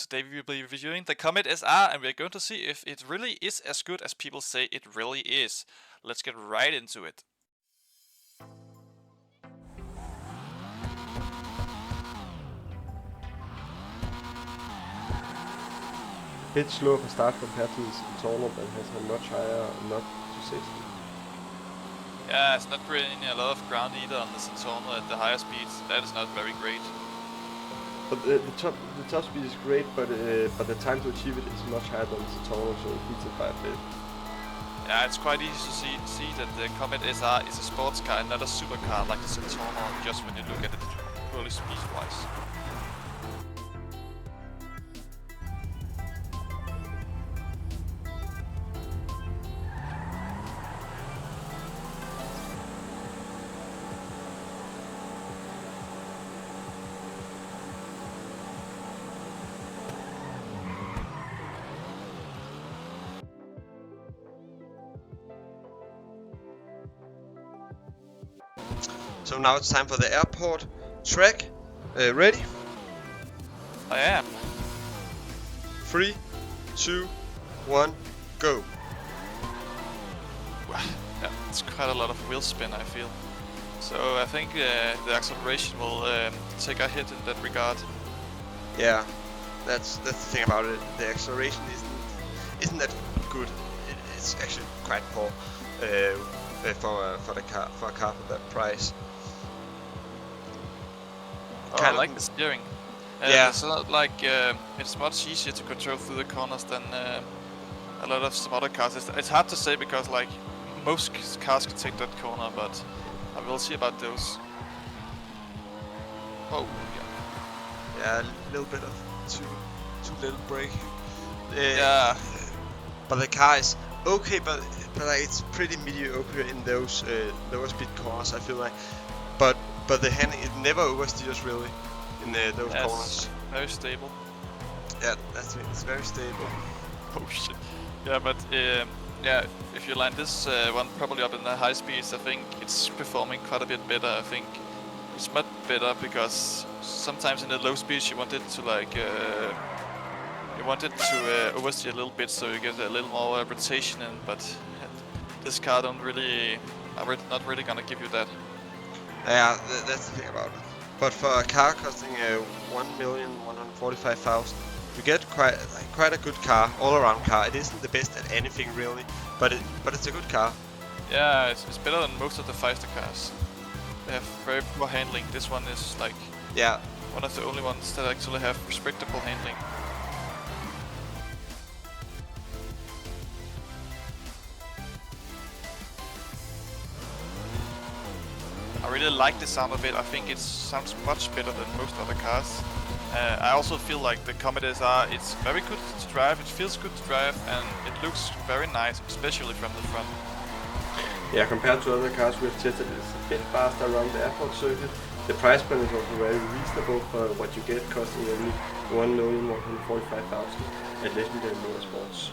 Today we will be reviewing the Comet SR, and we're going to see if it really is as good as people say it really is. Let's get right into it. Bit slow from start compared to this Tornado that has a much higher knock to 60. Yeah, it's not creating a lot of ground either on the Centauno at the higher speeds. That is not very great. But the top speed is great, but the time to achieve it is much higher than the Centauno, so it beats it by a bit. Yeah, it's quite easy to see that the Comet SR is a sports car and not a supercar like the Centauno, just when you look at it purely speed-wise. So now it's time for the airport track. Ready? I am. 3, 2, 1, go. Yeah, it's quite a lot of wheel spin, I feel. So I think the acceleration will take a hit in that regard. Yeah, that's the thing about it. The acceleration isn't that good. It's actually quite poor for a car for that price. Oh, I like the steering. Yeah. It's not like it's much easier to control through the corners than a lot of some other cars. It's hard to say because like most cars can take that corner, but I will see about those. Oh yeah. Yeah, a little bit of too little brake. Yeah. But the car is okay, but like it's pretty mediocre in those lower speed corners. I feel like, but the handling, it never oversteers really in those corners. Very stable. Yeah, that's it. It's very stable. Oh shit. Yeah, but yeah, if you line this one probably up in the high speeds, I think it's performing quite a bit better. I think it's much better because sometimes in the low speeds you want it to like oversteer a little bit, so you get a little more rotation in. But this car not really gonna give you that. Yeah, that's the thing about it. But for a car costing 1,145,000, you get quite a good car, all-around car. It isn't the best at anything really, but it's a good car. Yeah, it's better than most of the 5-star cars. They have very poor handling. This one is like one of the only ones that actually have respectable handling. I really like the sound of it. I think it sounds much better than most other cars. I also feel like the Comet SR, it's very good to drive, it feels good to drive, and it looks very nice, especially from the front. Yeah, compared to other cars we have tested, it's a bit faster around the airport circuit. The price point is also very reasonable for what you get, costing only 1,145,000 at Legendary Motorsports.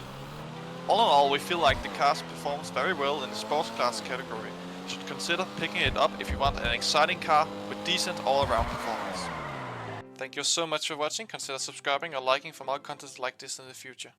All in all, we feel like the car performs very well in the sports class category. You should consider picking it up if you want an exciting car with decent all-around performance. Thank you so much for watching. Consider subscribing or liking for more content like this in the future.